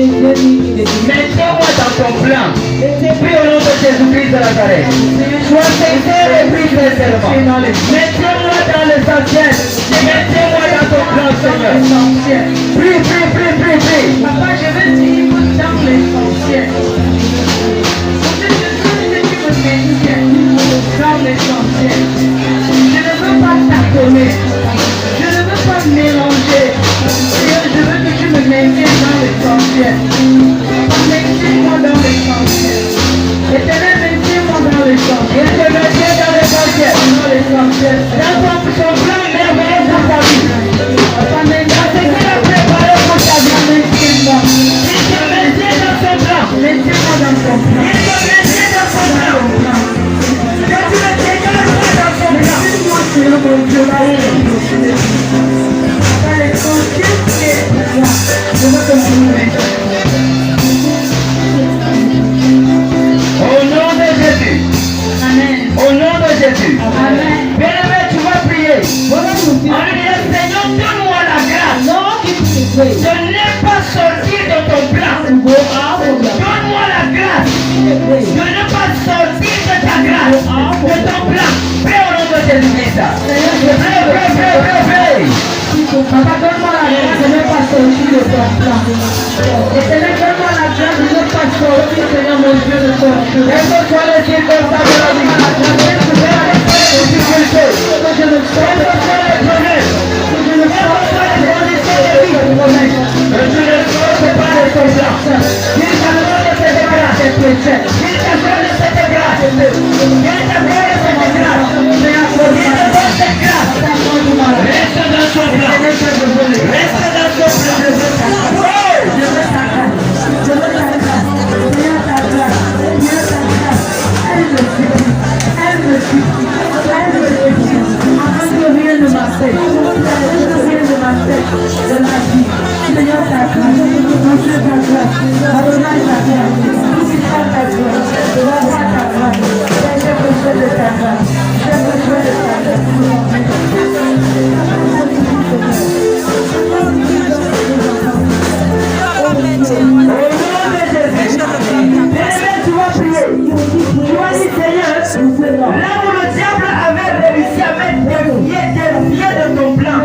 Mets-moi dans ton plan. Prie au nom de Jésus-Christ de Nazareth. Sois sincère et prie sincèrement. Mettez-moi dans l'essentiel. Mettez-moi dans ton plan, Seigneur. Prie, prie, prie, prie, prie. Papa, je vais dire dans l'essentiel. Dans l'essentiel. Je ne veux pas tâtonner. Je ne veux pas mélanger. Seigneur, je veux que tu me maintiennes dans l'essentiel. Maintiens-moi dans l'essentiel. Éternel, maintiens-moi dans l'essentiel. Il te maintient dans l'essentiel. Dans l'essentiel. Dans son plan merveilleux pour ta vie. Papa, Dans ce qu'il a préparé pour ta vie. maintiens-moi. Il te maintient dans son plan. Maintiens-moi dans ton plan. Il te maintient dans son plan. Que tu le dégages dans son plan. Maintiens-moi, Seigneur mon Dieu, dans l'essentiel. Dans l'essentiel qui est pour moi. Je veux que tu me maintiennes. Au nom de Jésus. Amen. Au nom de Jésus. Amen. Bien-aimé, tu vas prier. On lui dit, Seigneur, donne-moi la grâce de ne pas sortir de ton plan. Donne-moi la grâce de ne pas sortir de ta grâce, de ton plan. Prie au nom de Jésus-Christ. Prie. Papa, donne-moi la grâce de ne pas sortir de ton plan. Éternel, donne-moi la grâce de ne pas sortir, Seigneur mon Dieu, de ton plan. Quelles que soient les circonstances de la vie, les difficultés, Que je ne sorte quels que soient les problèmes, que je ne quelles que soient les conditions de vie, promets. que tu ne sortes pas de ton plan. Qu'il t'accorde cette grâce, qu'il t'accorde cette grâce, qu'il t'accorde cette grâce, qu'il te donne cette grâce. Reste dans son plan. Reste dans son plan. Oh! Je veux ta grâce. Je veux ta grâce. Viens ta grâce. Viens ta grâce. Elle me suffit. Elle me suffit. Elle me suffit. Avant que rien ne m'affecte. Avant que rien ne m'affecte de la vie. Seigneur, ta grâce. Mon Dieu, ta grâce. Adonai, ta grâce. Tout-Puissant, ta grâce. Roi, ta grâce. J'ai besoin de ta grâce. J'ai besoin de ta Au nom de Jésus, bien-aimé, tu vas prier. Tu vas dire, Seigneur, là où le diable avait réussi à mettre des pieds de ton plan,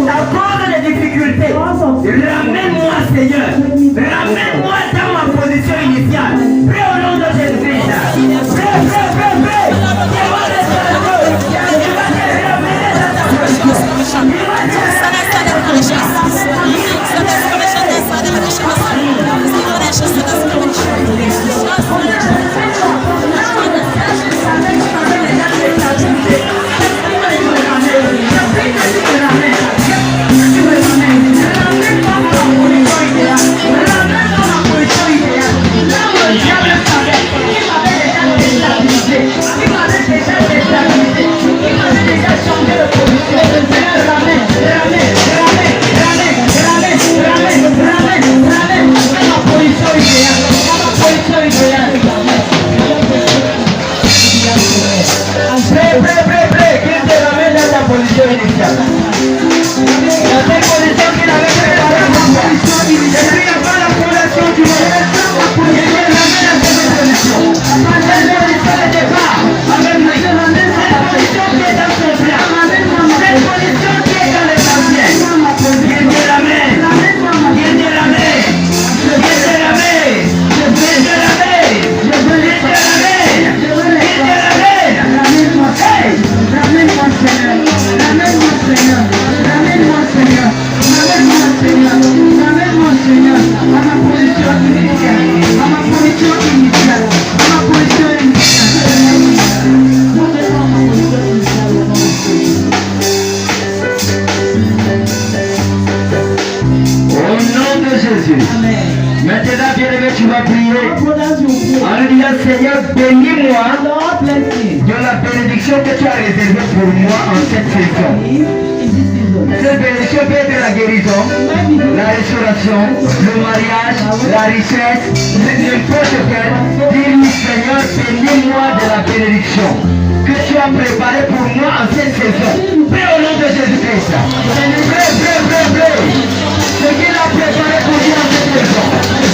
à cause des difficultés, ramène-moi, Seigneur. Ramène-moi dans ma position initiale. Prie au nom de Jésus-Christ. Prie. Tu vas rester heureux. Tu vas te ramener dans ta position. Tu vas te Maintenant, bien-aimé, tu vas prier en lui disant, Seigneur, bénis-moi de la bénédiction que tu as réservée pour moi en cette saison. Cette bénédiction peut être la guérison, la restauration, le mariage, la richesse, n'importe quel. Dis-lui, Seigneur, bénis-moi de la bénédiction que tu as préparée pour moi en cette saison. Prie au nom de Jésus-Christ. Prie. Ce qu'il a préparé pour toi en cette saison.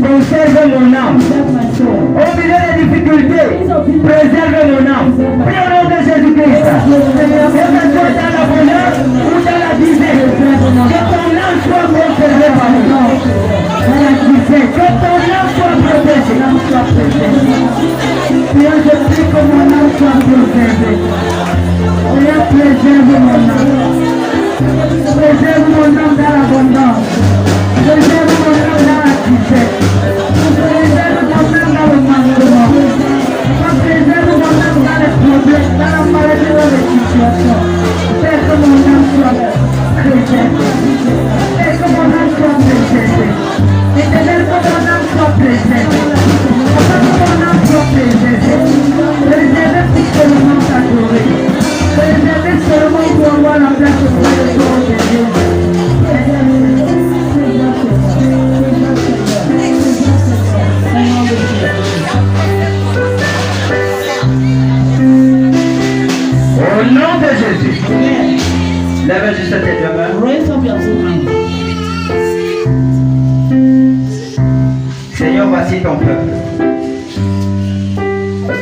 Conserve mon âme. Au milieu des difficultés, préserve mon âme. Prie au nom de Jésus-Christ. Que ce soit dans la bonheur ou dans la misère, que ton âme soit conservée par le nom. Que ton âme soit protégée. Seigneur, je prie que mon âme soit préservée. Seigneur, préserve mon âme. Préserve mon âme dans l'abondance. Préserve mon âme dans la tristesse. Préserve mon âme dans le manquement. Préserve mon âme dans les problèmes, dans la maladie, dans les situations. Fais que mon âme soit préservée. Fais que mon âme soit préservée. Éternel, que mon âme soit préservée. Que mon âme soit préservée. Préservée pour seulement t'adorer. Préservée seulement pour avoir la place de Dieu. Au nom de Jésus, lève juste tes deux mains. Seigneur, voici ton peuple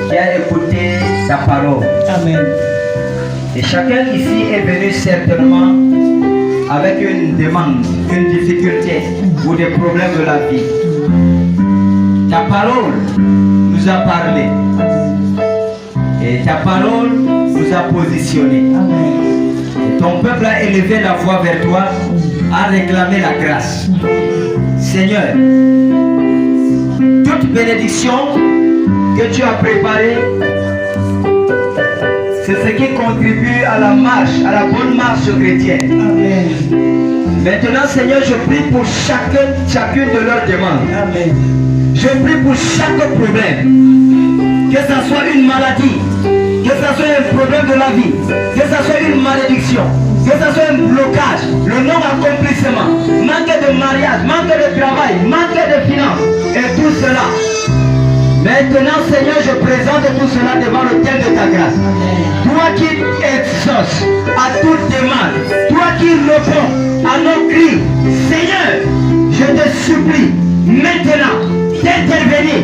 qui a écouté ta parole. Amen. Et chacun ici est venu certainement avec une demande, une difficulté ou des problèmes de la vie. Ta parole nous a parlé. Et ta parole nous a positionnés. Et ton peuple a élevé la voix vers toi, a réclamé la grâce. Seigneur, toute bénédiction que tu as préparée, c'est ce qui contribue à la marche, à la bonne marche chrétienne. Amen. Maintenant, Seigneur, je prie pour chacune de leurs demandes. Amen. Je prie pour chaque problème, que ce soit une maladie, que ce soit un problème de la vie, que ce soit une malédiction, que ce soit un blocage, le non-accomplissement, manque de mariage, manque de travail, manque de finances, et tout cela. Maintenant, Seigneur, je présente tout cela devant le thème de ta grâce. Toi qui exauces à toute demande, toi qui réponds à nos cris, Seigneur, je te supplie maintenant d'intervenir,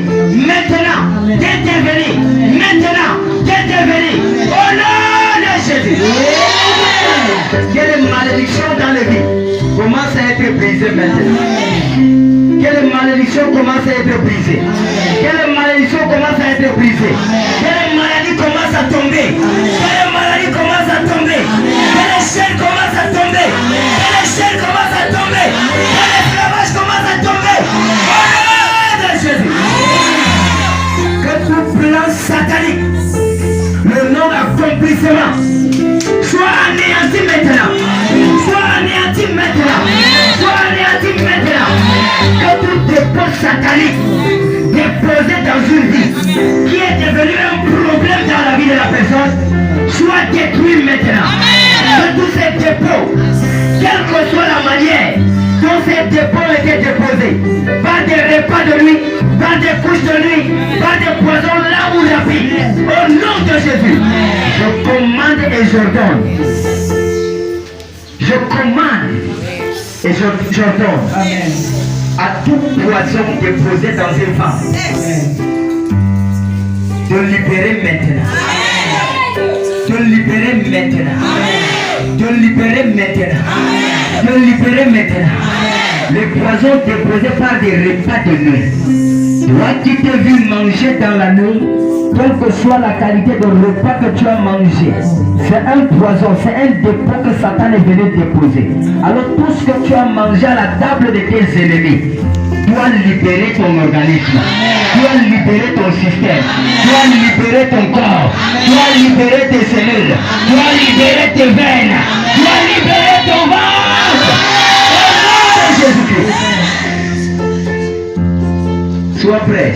maintenant d'intervenir, maintenant d'intervenir. Au nom de Jésus. Quelle malédiction dans les vies commence à être brisée maintenant. Quelle malédiction commence à être brisée. Quelle malédiction commence à être brisée. Quelle maladie commence à tomber. Quelle maladie commence à tomber. Quelle chaîne commence à tomber. Quelle chaîne commence à tomber. Quel esclavage commence à tomber. Au nom de Jésus. Que tout plan satanique, le non-accomplissement, soit anéanti maintenant. Soit anéanti maintenant. Soit anéanti maintenant. Que tout dépôt satanique déposé dans une vie qui est devenu un problème dans la vie de la personne soit détruit maintenant. Que tous ces dépôts, quelle que soit la manière dont ces dépôts étaient déposés, par des repas de nuit, par des couches de nuit, par des poisons là où la vie, au nom de Jésus, je commande et j'ordonne. Je commande et j'ordonne à tout poison déposé dans une femme de libérer maintenant. De libérer maintenant. De libérer maintenant. De libérer maintenant. Les poisons déposés par des repas de nuit. Toi qui t'es vu manger dans la nuit, quelle que soit la qualité de repas que tu as mangé, c'est un poison, c'est un dépôt que Satan est venu déposer. Alors tout ce que tu as mangé à la table de tes ennemis doit libérer ton organisme, doit libérer ton système, doit libérer ton corps, doit libérer tes cellules, doit libérer tes veines, doit libérer ton ventre. Au nom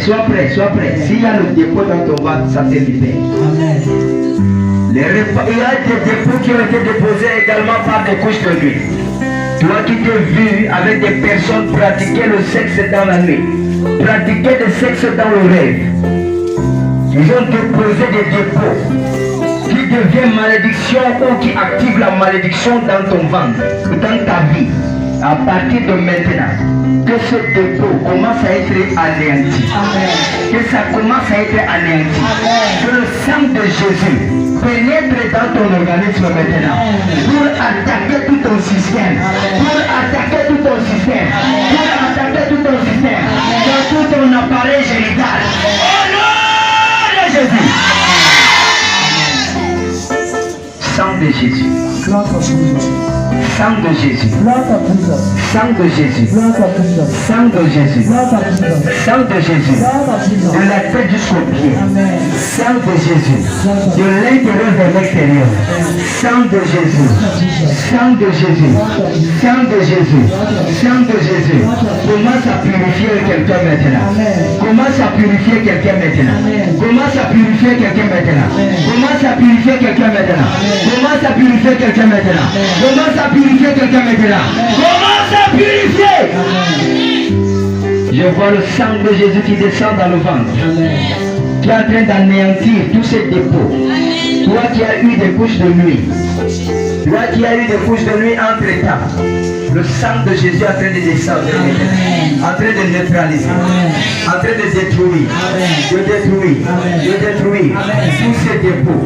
sois prêt, sois prêt. S'il y a le dépôt dans ton ventre, ça te libère. Amen. Il y a des dépôts qui ont été déposés également par des couches de nuit. Toi qui t'es vu avec des personnes pratiquer le sexe dans la nuit, pratiquer le sexe dans le rêve, ils ont déposé des dépôts qui deviennent malédiction ou qui activent la malédiction dans ton ventre, dans ta vie. À partir de maintenant, que ce dépôt commence à être anéanti. Amen. Que ça commence à être anéanti. Amen. Que le sang de Jésus pénètre dans ton organisme maintenant. Pour attaquer tout ton système. Pour attaquer tout ton système. Pour attaquer tout ton système. Dans tout ton appareil génital. Au nom de Jésus. Sang de Jésus. Blood of Jesus. Sang de Jésus. Blood of Jesus. Sang de Jésus. Blood of Jesus. Sang de Jésus. Blood of Jesus. Sang de Jésus. Blood of Jesus. De la tête jusqu'au pied. Amen. Sang de Jésus. De l'intérieur vers l'extérieur. Sang de Jésus. Sang de Jésus. Sang de Jésus. Sang de Jésus. Commence à purifier quelqu'un maintenant. Commence à purifier quelqu'un maintenant. Commence à purifier quelqu'un maintenant. Commence à purifier quelqu'un maintenant. Commence à purifier quelqu'un maintenant. Commence à purifier quelqu'un maintenant. Commence à purifier. Je vois le sang de Jésus qui descend dans le ventre. Qui est en train d'anéantir tous ces dépôts. Toi qui as eu des couches de nuit. Toi qui as eu des couches de nuit entre temps. Le sang de Jésus est en train de descendre. En train de neutraliser. En train de détruire. De détruire. De détruire. Tous ces dépôts.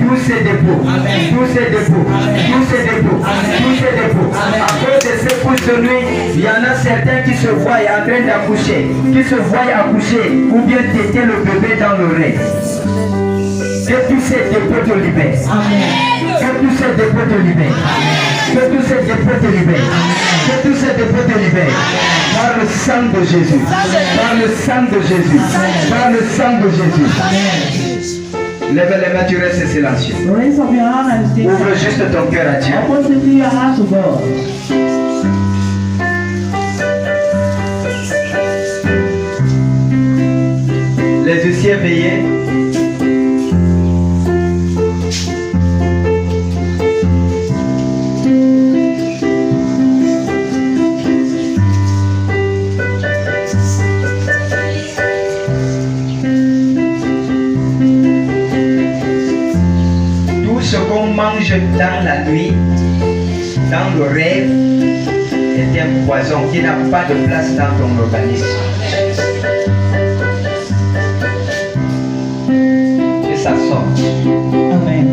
Tous ces dépôts. Tous ces dépôts. Tous ces dépôts. Tous ces dépôts. À cause de ces couches de nuit, il y en a certains qui se voient en train d'accoucher. Qui se voient accoucher. Ou bien téter le bébé dans le rêve. Que tous ces dépôts te libèrent. Que tous ces dépôts te libèrent. Que tous ces dépôts te libèrent. Que tous ces dépôts te libèrent. Par le sang de Jésus. Par le sang de Jésus. Par le sang de Jésus. Lève les mains, tu restes silencieux. Raise up your hand and stay Ouvre silent. juste ton cœur à Dieu. Open simply your heart to God. Les yeux éveillés. Ce qu'on mange dans la nuit, dans le rêve, est un poison qui n'a pas de place dans ton organisme. Que ça sorte. Amen.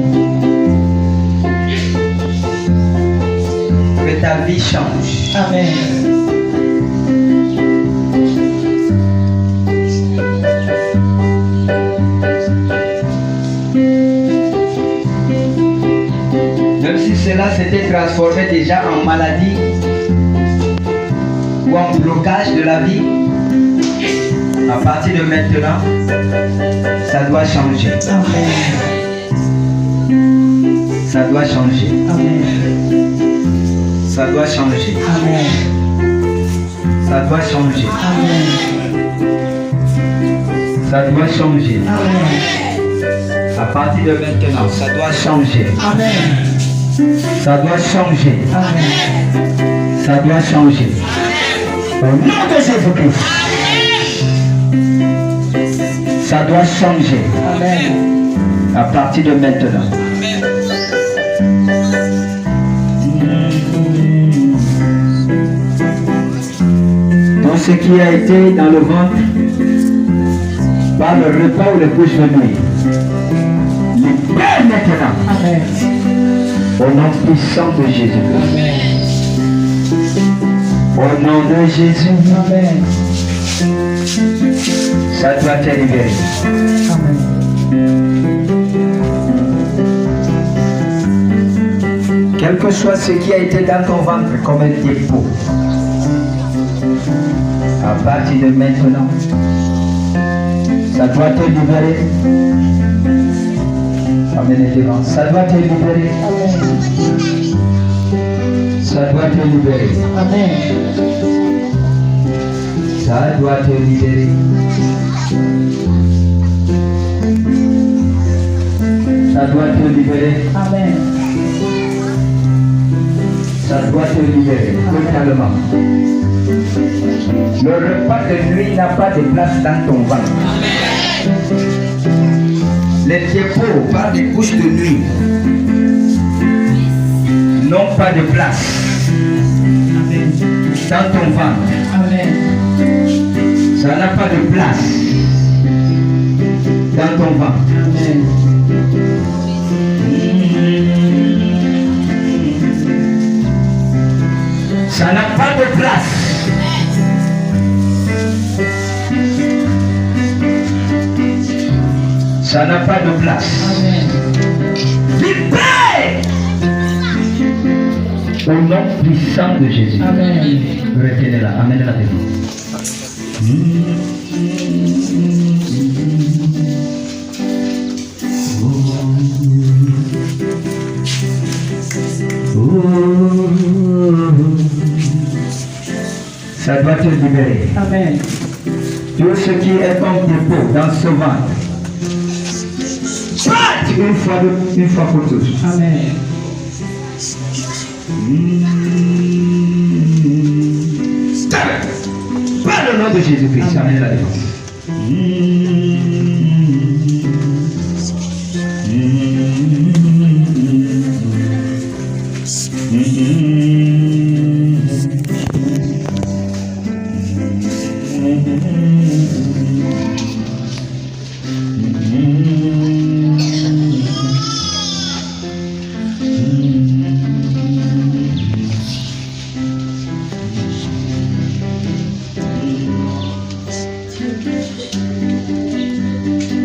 Que ta vie change. Amen. Même si cela s'était transformé déjà en maladie ou en blocage de la vie, à partir de maintenant, ça doit changer. Amen. Ça doit changer. Amen. Ça doit changer. Amen. Ça doit changer. Amen. Ça doit changer. Amen. À partir de maintenant, ça doit changer. Amen. Ça doit changer. Amen. Ça doit changer. Au nom de Jésus-Christ. Ça doit changer. Amen. À partir de maintenant. Tout ce qui a été dans le ventre, par le repas ou les couches de nuit, libère maintenant. Amen. Au nom puissant de Jésus. Au nom de Jésus. Amen. Ça doit te libérer. Amen. Quel que soit ce qui a été dans ton ventre comme un dépôt, à partir de maintenant, ça doit te libérer. Amen. Ça doit te libérer. Ça doit te libérer. Amen. Ça doit te libérer. Ça doit te libérer. Amen. Ça doit te libérer totalement. Le repas de nuit n'a pas de place dans ton ventre. Les dépôts par des couches de nuit n'ont pas de place dans ton ventre. Amen. Ça n'a pas de place dans ton ventre. Amen. Ça n'a pas de place. Ça n'a pas de place. Amen. Libère au nom puissant de Jésus. Amen. Retenez-la, amenez-la devant. Ça doit te libérer. Amen. Tout ce qui est comme dépôt dans ce ventre. Une fois pour tous. Amen. Par le nom de Jésus-Christ, amenez la défense.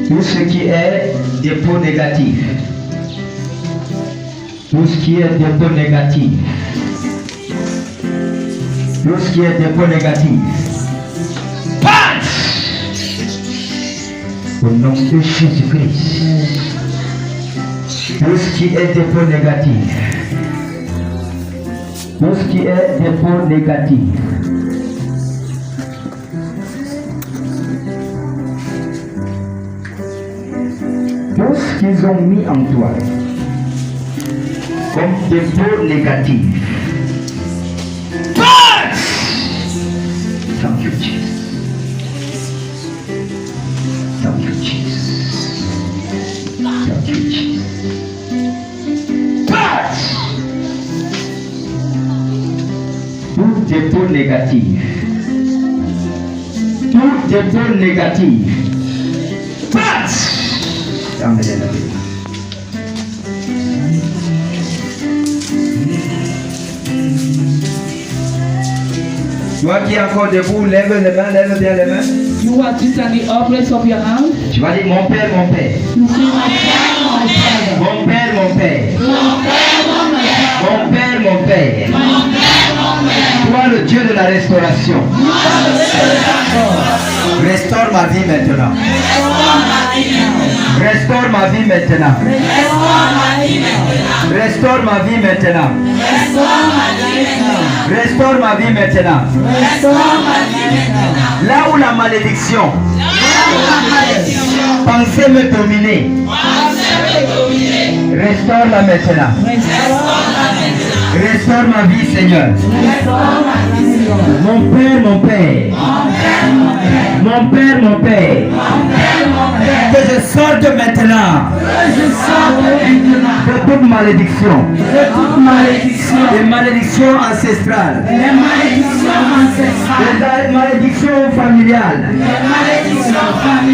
Tout ce qui est dépôt négatif. Tout ce qui est dépôt négatif. Tout ce qui est dépôt négatif. Passe! Au nom de Jésus-Christ. Tout ce qui est dépôt négatif. Tout ce qui est dépôt négatif. Tout ce qu'ils ont mis en toi comme dépôt négatif. Passe! Thank you, Jesus. Thank you, Jesus. Thank you, Jesus. Passe! Tout dépôt négatif. Tout dépôt négatif. Passe! Toi qui es encore debout, lève les mains, lève bien les mains. You are standing up, raise up your hand. Tu vas dire mon père, mon père. You say my father, my father. Mon père, mon père. Mon père, mon père. Mon père, mon père. Toi le Dieu de la restauration. Restaure ma vie maintenant. Restaure ma vie maintenant. Restaure ma vie maintenant. Restaure ma vie maintenant. Là où la malédiction pensait me dominer, restaure-la maintenant. Restaure ma vie, Seigneur. Mon Père, mon Père. Mon Père, mon Père. Que je sorte maintenant de toute malédiction. Des malédictions ancestrales. Des malédictions familiales.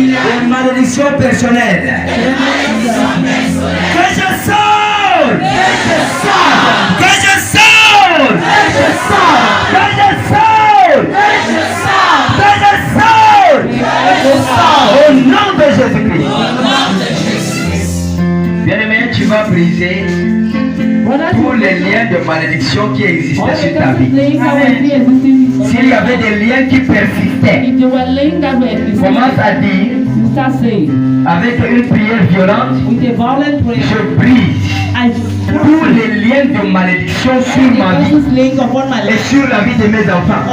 Des malédictions personnelles. Que je sorte. Que je sorte. Que je sorte. Au nom de Jésus-Christ. Bien-aimé, tu vas briser tous les liens de malédiction qui existaient sur ta vie. S'il y avait des liens qui persistaient, commence à dire avec une prière violente, je brise tous les liens de malédiction sur ma vie et sur la vie de mes enfants.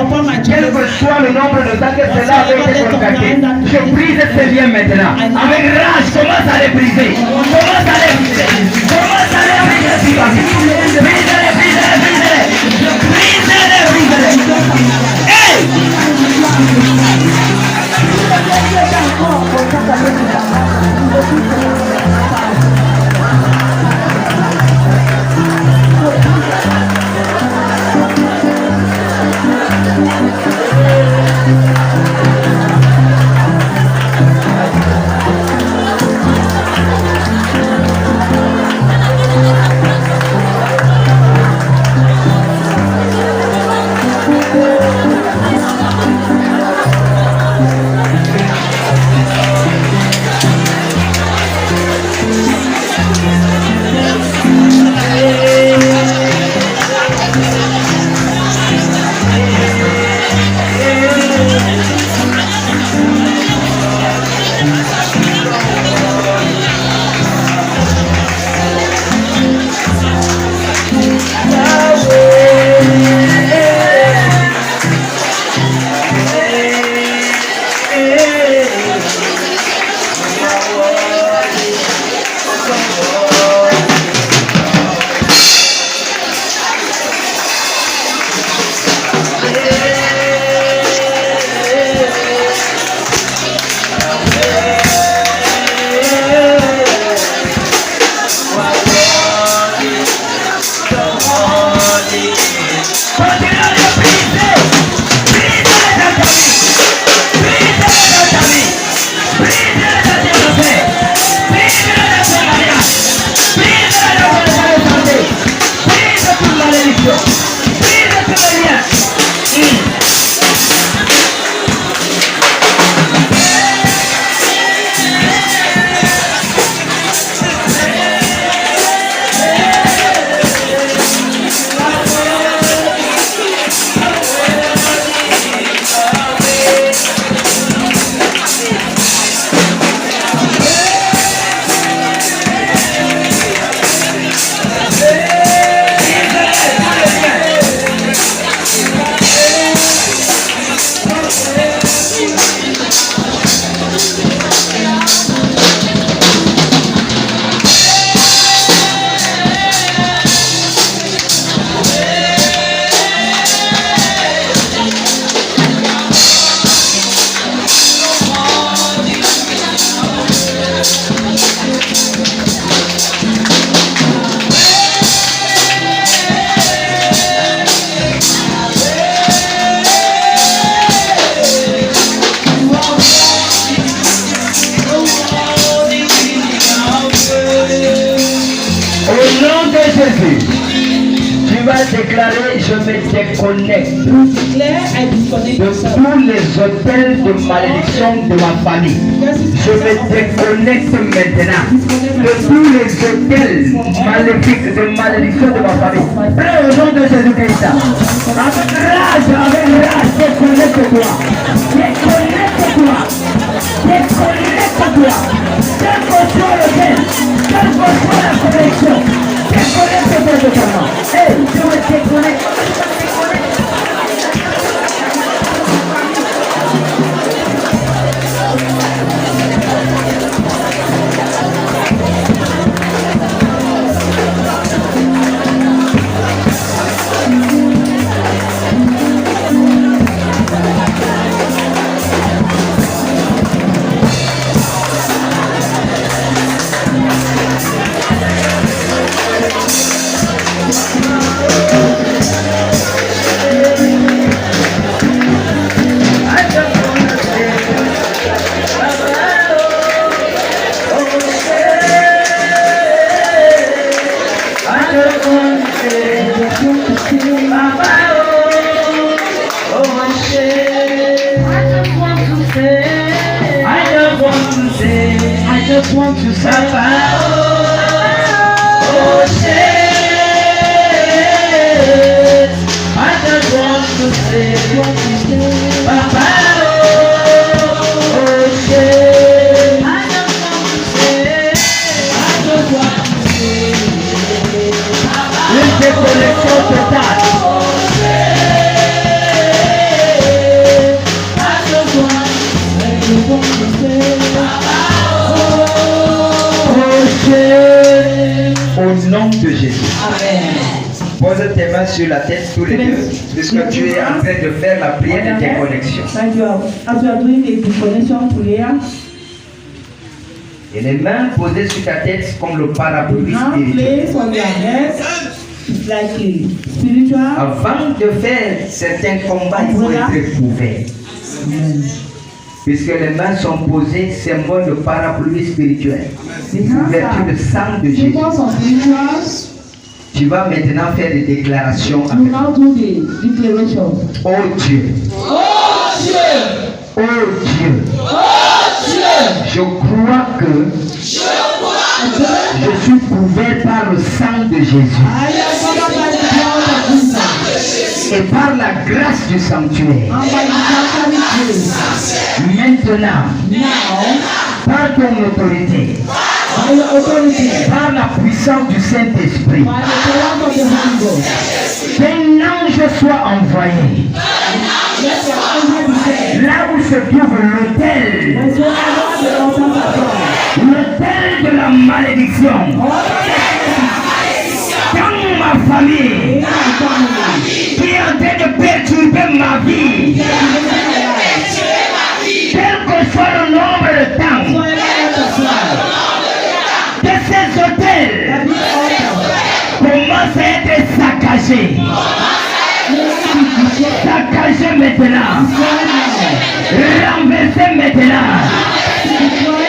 Quel que soit le nombre de temps que cela avait été contacté, je brise ces liens maintenant. Avec rage, commence à les briser. Commence à les briser. Commence à les briser sur ma vie. Brise-les, brise-les, brise-les. Brise-les, brise-les. Hey! Déclarer, je me déconnecte de tous les hôtels de malédiction de ma famille. Je me déconnecte maintenant de tous les hôtels maléfiques de malédiction de ma famille. Prie au nom de Jésus-Christ. Avec rage, déconnecte-toi. Déconnecte-toi. Déconnecte-toi. Quel que soit l'hôtel, quelle que soit la connexion. Déconnecte-toi totalement. Hey, je me déconnecte. Want to say, oh shit, I just want to say, Papa, oh shit, I just want to say, I just want to say. mains sur la tête tous les deux, puisque tu es en train de faire la prière de déconnexion. As you are doing a deconnection prayer. Et les mains posées sur ta tête comme le parapluie spirituel. Place on your head. It's like a spiritual. Avant de faire certains combats, il faut être éprouvé. Puisque les mains sont posées, symbole de parapluie spirituel. Couverture de sang de Jésus. Tu vas maintenant faire des déclarations. Oh Dieu. Oh Dieu. Oh Dieu. Je crois que je suis couvert par le sang de Jésus. Et par la grâce du sanctuaire. Maintenant, par ton autorité, par la puissance du Saint-Esprit, qu'un ange soit envoyé là où se trouve l'autel de la malédiction dans ma famille, qui est en train de perturber ma vie, quel que soit le nombre de temps que ces hôtels commencent à être saccagés. Saccagés maintenant. Renversés maintenant.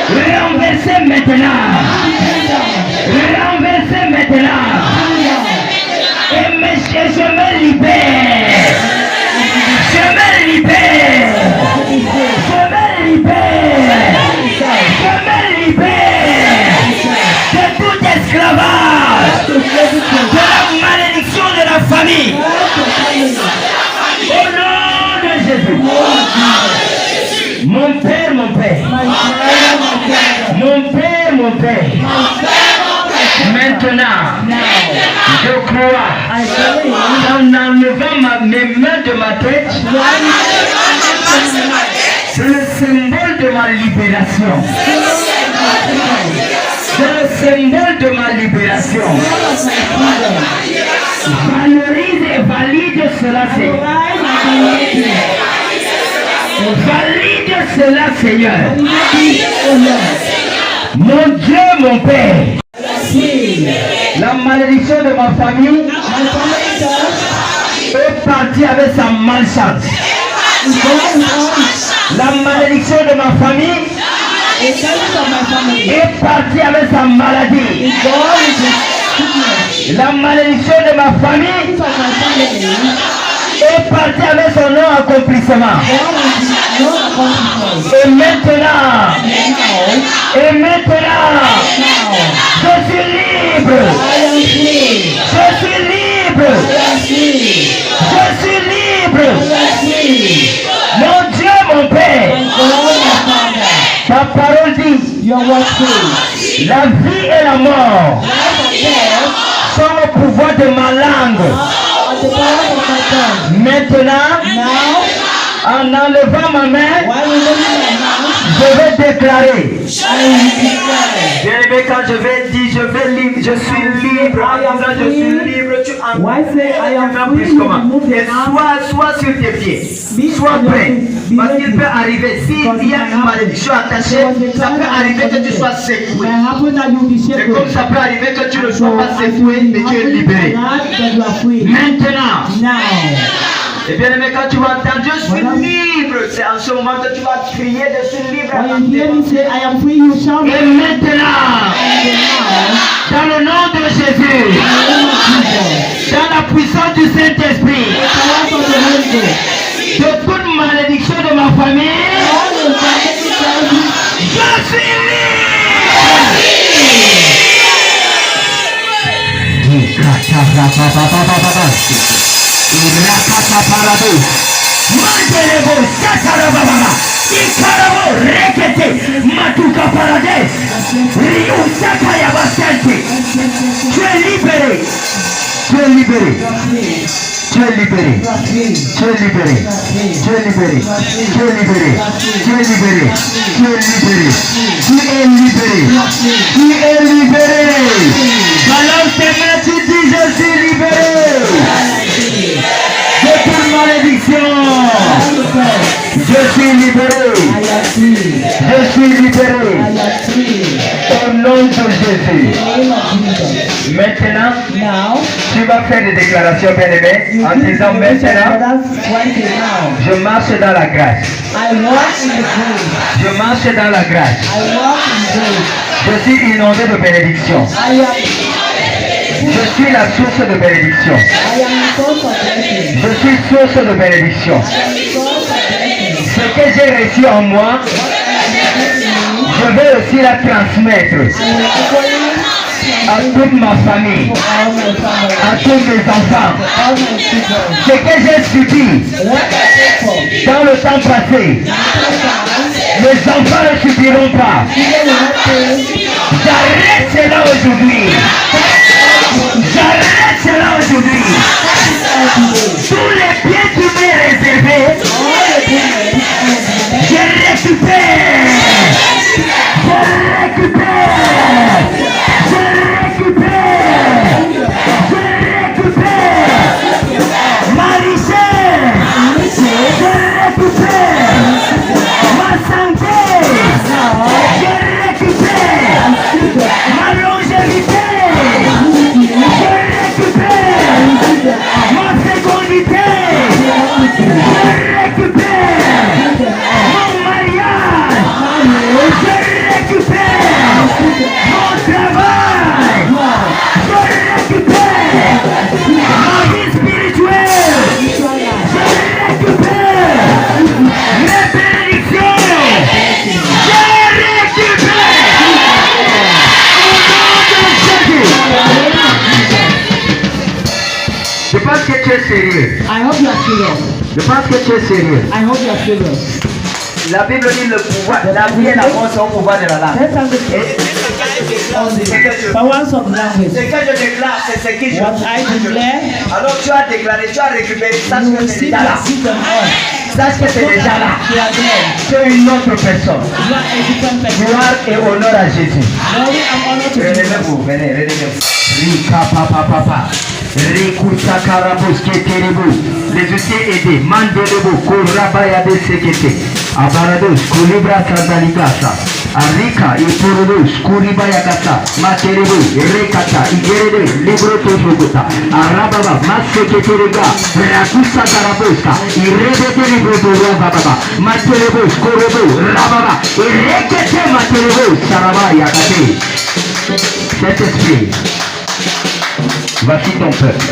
Renversés maintenant. Renversés maintenant. Et je me libère. Je me libère. Je me libère. Je me libère de tout esclavage, de la malédiction de la famille. Au nom de Jésus. Mon Père, mon Père. Mon Père, mon Père. Maintenant, je crois en enlevant mes mains de ma tête, c'est le symbole de ma libération. C'est le symbole de ma libération. Valorise et valide cela, Seigneur. Valide cela, Seigneur. Mon Dieu, mon Père. La malédiction de ma famille est partie avec sa malchance. La malédiction de ma famille est partie avec sa maladie. La malédiction de ma famille est partie avec son non-accomplissement. Et maintenant, je suis libre. Je suis libre. Je suis libre. Mon Dieu, mon Père, ta parole dit, la vie et la mort sont au pouvoir de ma langue. Maintenant, en enlevant ma main, je vais déclarer. Bien-aimé, quand je vais dire, je suis libre. Je suis libre. Tu en plus comment? Et sois sur tes pieds. Sois prêt. Parce qu'il peut arriver, s'il y a une malédiction attachée, ça peut arriver que tu sois secoué. Et comme ça peut arriver que tu ne sois pas secoué, mais tu es libéré. Maintenant. Et bien aimé, quand tu vas entendre, je suis libre, c'est en ce moment que tu vas crier, je suis libre. Et maintenant, dans le nom de Jésus, dans la puissance du Saint-Esprit, de toute malédiction de ma famille, je suis libre. Rakata parado, mantelebo, sakarababa, ikarabo, rekete, matuka parades, riu sakaya bastante. Tu es libéré, tu es libéré, tu es libéré, tu es libéré, tu es libéré, tu es libéré, tu es libéré, tu es libéré, tu es libéré, tu es libéré. Balance tes mains, tu dis je suis libéré de toute malédiction. Je suis libéré. Je suis libéré. Au nom de Jésus. Maintenant, tu vas faire des déclarations bien-aimées en disant maintenant, je marche dans la grâce. Je marche dans la grâce. Je suis inondé de bénédiction. Je suis la source de bénédiction. Je suis source de bénédiction. Ce que j'ai reçu en moi, je vais aussi la transmettre à toute ma famille, à tous mes enfants. Ce que j'ai subi dans le temps passé, les enfants ne subiront pas. J'arrête cela aujourd'hui. J'arrête cela aujourd'hui. Tous les biens qui m'est réservé, je récupère. Je récupère. Je récupère. Je récupère. Ma richesse. Je récupère. Ma santé. Je récupère. Ma longévité. Je récupère. Ma fécondité. Je récupère. Mon mariage. Je récupère. Mon travail. Je récupère. Ma vie spirituelle. Je récupère. Mes bénédictions. Je récupère. Je pense que tu es sérieux. I hope you are serious. Je pense que tu es sérieux. I hope you are serious. La Bible dit le pouvoir, la vie et la mort sont au pouvoir de la langue. Let's have the powers of language. Ce que je déclare, c'est ce que je What I declare, Alors tu as déclaré, tu as récupéré, sache you que will c'est see déjà the là. seed of God. Sache que c'est déjà là. You are there. Tu es une autre personne. You are a different person. Gloire et honneur à Jésus. Glory and honor to Jesus. Relevez-vous, venez, relevez-vous. Rika papa papa. Rikuta karabos keteribu. Les outils aidés. Mandelebo. Korabaya de sekete. Abarados. Kulibra sandaligasa. Arika iporodos. Kuribaya kasa. Materebu. Rekata. Igerede. Libro toshogota. Arababa. Maseketerega. Rakusa karaboska. Irebete libro torababa. Materebos. Korebo. Rababa. Irekete materebos. Sarabaya kate. Saint-Esprit, voici ton peuple.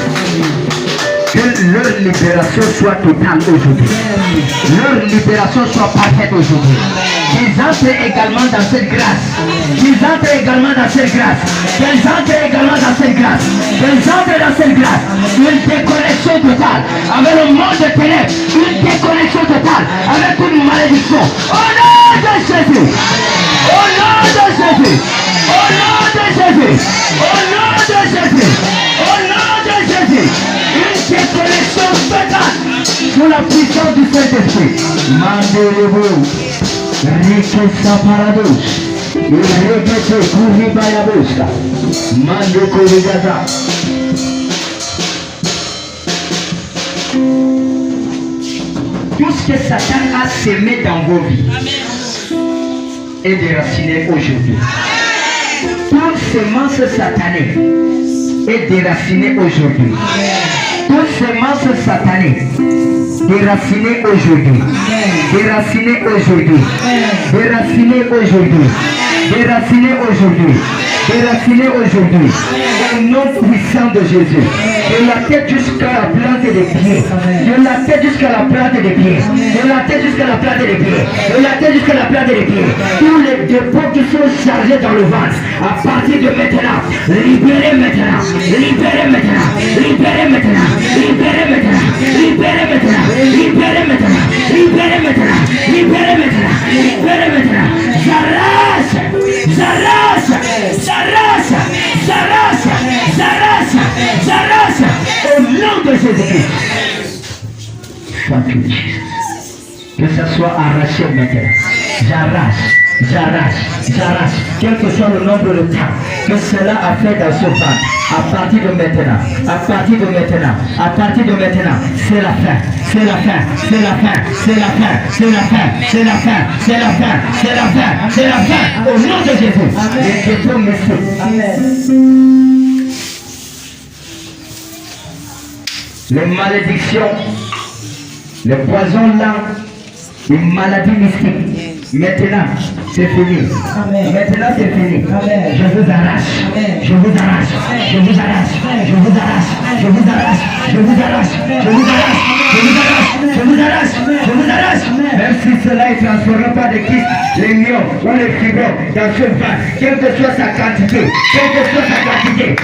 Que leur libération soit totale aujourd'hui. Leur libération soit parfaite aujourd'hui. Qu'ils entrent également dans cette grâce. Qu'ils entrent également dans cette grâce. Qu'ils entrent également dans cette grâce. Qu'ils entrent dans cette grâce. Une déconnexion totale avec le monde de ténèbres. Une déconnexion totale avec toute malédiction. Au nom de Jésus. Au nom de Jésus. Au nom de Jésus. Au nom de Jésus. Au nom de Jésus. Une déconnexion totale sous la puissance du Saint-Esprit. Mandelebo. Rikesa parados. Irekete kuribayaboska. Mandeko rigaza. Tout ce que Satan a semé dans vos vies est déraciné aujourd'hui. Toute semence satanée est déracinée aujourd'hui. Toute semence satanée déracinée aujourd'hui. Déracinée aujourd'hui. Déracinée aujourd'hui. Déracinée aujourd'hui. Déracinée aujourd'hui. Au nom puissant de Jésus. De la tête jusqu'à la plante des pieds. De la tête jusqu'à la plante des pieds. De la tête jusqu'à la plante des pieds. De la tête jusqu'à la plante des pieds. Tous les dépôts qui sont chargés dans le ventre, à partir de maintenant, libérez maintenant. Libérez maintenant. Libérez maintenant. Libérez maintenant. Libérez maintenant. Libérez maintenant. Libérez maintenant. Libérez maintenant. Libérez maintenant. J'arrache. J'arrache. J'arrache. J'arrache. J'arrache. J'arrache. Au nom de Jésus-Christ. Que ça soit arraché maintenant. J'arrache. j'arrache, quel que soit le nombre de temps que cela a fait dans ce ventre, à partir de maintenant, c'est la fin, c'est la fin, c'est la fin, c'est la fin, c'est la fin, c'est la fin, c'est la fin, c'est la fin, c'est la fin, au nom de Jésus. Amen. Les malédictions, les poisons là, les maladies mystiques. Maintenant, c'est fini. Amen. Maintenant, c'est fini. Amen. Je vous arrache. Amen. Je vous arrache. Je vous arrache. Je vous arrache. Je vous arrache. Je vous arrache. Je vous arrache. Je vous arrache. Je vous arrache. Je vous arrache. Même si cela est transformé par des kystes, les myons ou les fibromes dans ce vin, quelle que soit sa quantité,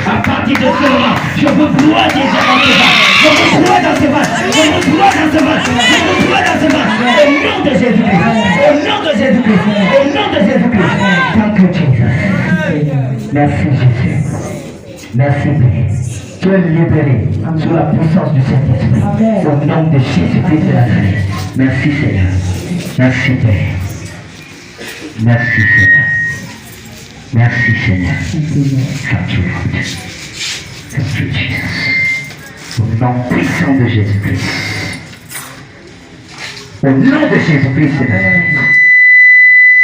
à partir de ce moment, je vous broie déjà dans ce vin. Je vous broie dans ce vin. Je vous broie dans ce vin. Je vous broie dans ce vin. Au nom de Jésus-Christ. Au nom de Jésus-Christ. Au nom de Jésus-Christ. Thank you, Jesus. Merci, Jésus. Merci, Père. Tu es libéré sous la puissance du Saint-Esprit. Au nom de Jésus-Christ de Nazareth. Merci, Seigneur. Merci, Père. Merci, Seigneur. Merci, Seigneur. Thank you, Lord. Thank you, Jesus. Au nom puissant de Jésus-Christ. Au nom de Jésus-Christ, Seigneur.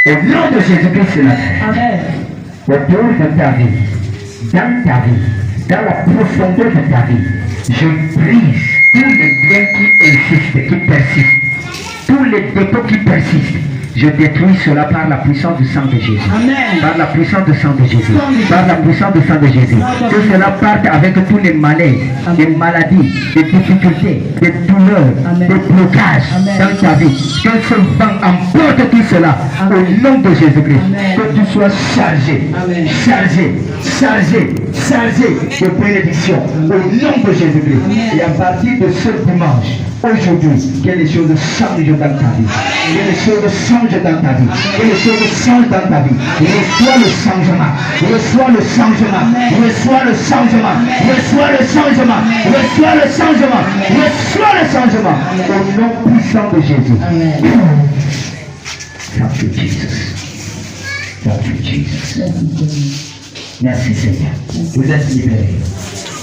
Au nom de Jésus-Christ, Seigneur. Amen. Autour de ta vie, dans ta vie, dans la profondeur de ta vie, je brise tous les biens qui insistent, qui persistent, tous les dépôts qui persistent. Je détruis cela par la puissance du sang de Jésus. Amen. Par la puissance du sang de Jésus. Par la puissance du sang de Jésus. Que cela parte avec tous les malaises, les maladies, les difficultés, les douleurs, les blocages dans ta vie. Que ce vent emporte tout cela au nom de Jésus-Christ. Que tu sois chargé, chargé de bénédiction au nom de Jésus-Christ. Et à partir de ce dimanche, aujourd'hui, que les choses changent dans ta vie. Que les choses changent dans ta vie. Que les choses changent dans ta vie. Reçois le changement. Reçois le changement. Reçois le changement. Reçois le changement. Reçois le changement. Reçois le changement. Au nom puissant de Jésus. Thank you, Jesus. Thank you, Jesus. Merci, Seigneur. Vous êtes libérés.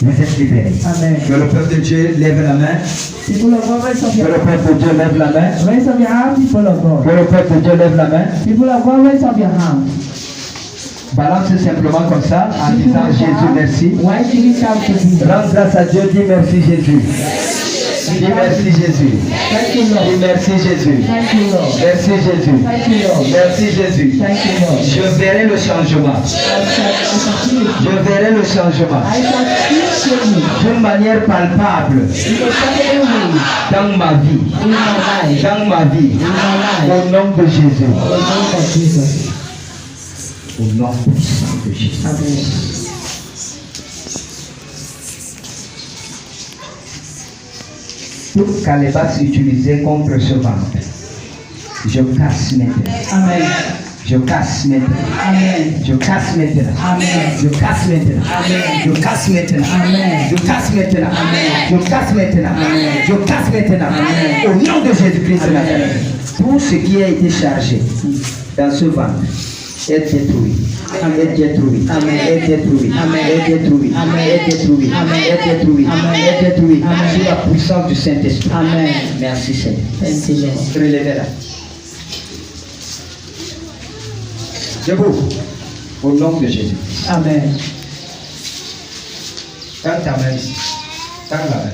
Vous êtes libérés. Amen. Que le peuple de Dieu lève la main. Que le peuple de Dieu lève la main. Raise up your hand, people of God. Que le peuple de Dieu lève la main. People of God, raise up your hand. Balance simplement comme ça en disant Jésus merci. Why should we come to Jesus? Rends grâce à Dieu, dis merci Jésus. Dis merci Jésus. Thank you, Lord. Dis merci Jésus. Thank you, Lord. Merci Jésus. Thank you, Lord. Merci Jésus. Thank you, Lord. Je verrai le changement. Je verrai le changement. D'une manière palpable dans ma vie. Dans ma vie. Au nom de Jésus. Au nom puissant de Jésus. Amen. Toute calebasse utilisée contre ce ventre, je casse maintenant. Amen. Je casse maintenant. Amen. Je casse maintenant. Amen. Je casse maintenant. Amen. Je casse maintenant. Amen. Je casse maintenant. Amen. Je casse maintenant. Amen. Je casse maintenant. Amen. Au nom de Jésus-Christ de Nazareth, tout ce qui a été chargé dans ce ventre est détruit. Est détruit. Amen. Est détruit. Amen. Est détruit. Amen. Est détruit. Amen. Est détruit. Amen. Est détruit. Sous la puissance du Saint-Esprit. Amen. Merci Seigneur. Merci Lord. Relevez-la. Debout. Au nom de Jésus. Amen. Tends ta main ici. Tends la main.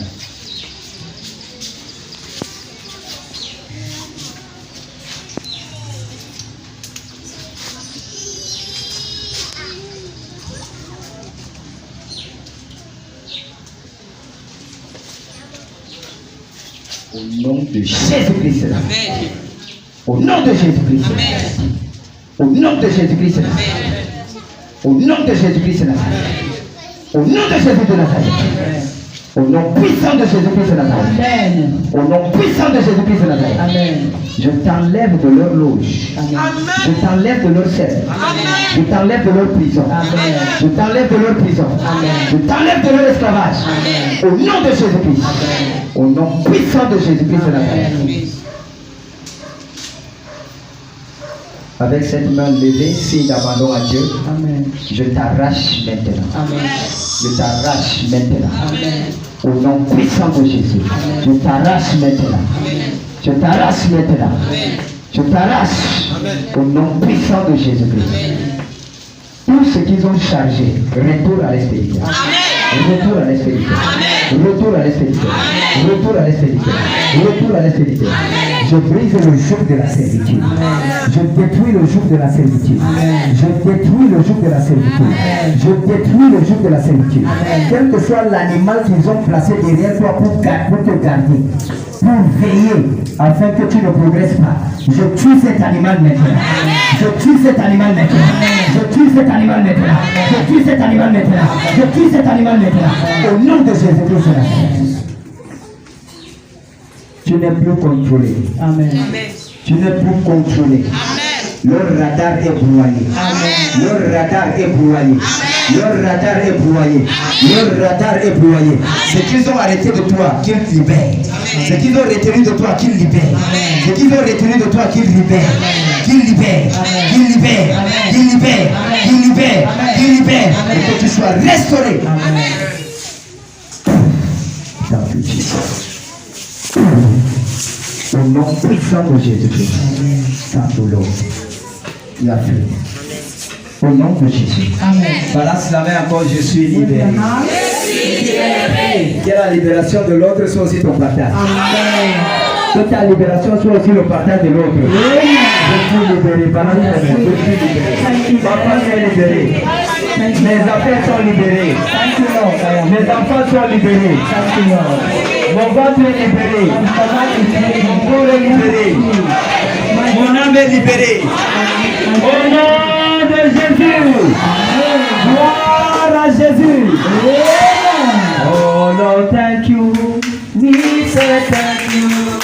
Au nom de Jésus-Christ. Amen. Au nom de Jésus-Christ. Amen. Au nom de Jésus-Christ. Amen. Au nom de Jésus-Christ. Amen. Au nom de Jésus de Nazareth. Au nom puissant de Jésus-Christ de Nazareth. Amen. Au nom puissant de Jésus-Christ de Nazareth. Amen. Je t'enlève de leur loge. Amen. Je t'enlève de leur cercle. Je t'enlève de leur prison. Amen. Je t'enlève de leur prison. Amen. Je t'enlève de leur esclavage. Amen. Au nom de Jésus-Christ. Amen. Au nom puissant de Jésus-Christ de Nazareth. Avec cette main levée, signe d'abandon à Dieu, Amen. je t'arrache maintenant. Amen. Je t'arrache maintenant. Amen. Au nom puissant de Jésus. Je t'arrache maintenant. Je t'arrache maintenant. Je t'arrache au nom puissant de Jésus-Christ. Tout ce qu'ils ont chargé, retour à l'expéditeur. Retour à l'expéditeur. Retour à l'expéditeur. Retour à l'expéditeur. Retour à l'expéditeur. Je brise le joug de la servitude. Je détruis le joug de la servitude. Je détruis le joug de la servitude. Je détruis le joug de la servitude. Quel que soit l'animal qu'ils ont placé derrière toi pour te garder, pour veiller afin que tu ne progresses pas. Je tue cet animal maintenant. Je tue cet animal maintenant. Je tue cet animal maintenant. Je tue cet animal maintenant. Je tue cet animal maintenant. Au nom de Jésus-Christ. Tu n'es plus contrôlé. Amen. Tu n'es plus contrôlé. Leur radar est broyé. Leur radar est broyé. Leur radar est broyé. Leur radar est broyé. Ce qu'ils ont arrêté de toi, qu'ils libèrent. Ce qu'ils ont retenu de toi, qu'ils libèrent. Ce qu'ils ont retenu de toi, qu'ils libèrent. Qu'ils libèrent. Qu'ils libèrent. Qu'ils libèrent. Qu'ils libèrent. Qu'ils libèrent. Et que tu sois restauré. Au nom puissant de Jésus-Christ. Ta douleur. Il a fait. Au nom de Jésus. Balance la main encore, je suis libéré. Que la libération de l'autre soit aussi ton partage. Que ta libération soit aussi le partage de l'autre. Je suis libéré. Balance la main. Je suis libéré. Papa est libéré. Mes affaires sont libérées. Mes enfants sont libérés. Mon ventre est libéré. Mon corps est libéré. Mon âme est libérée. Au nom de Jésus. Gloire à Jésus. Oh Lord, thank you. We say thank you.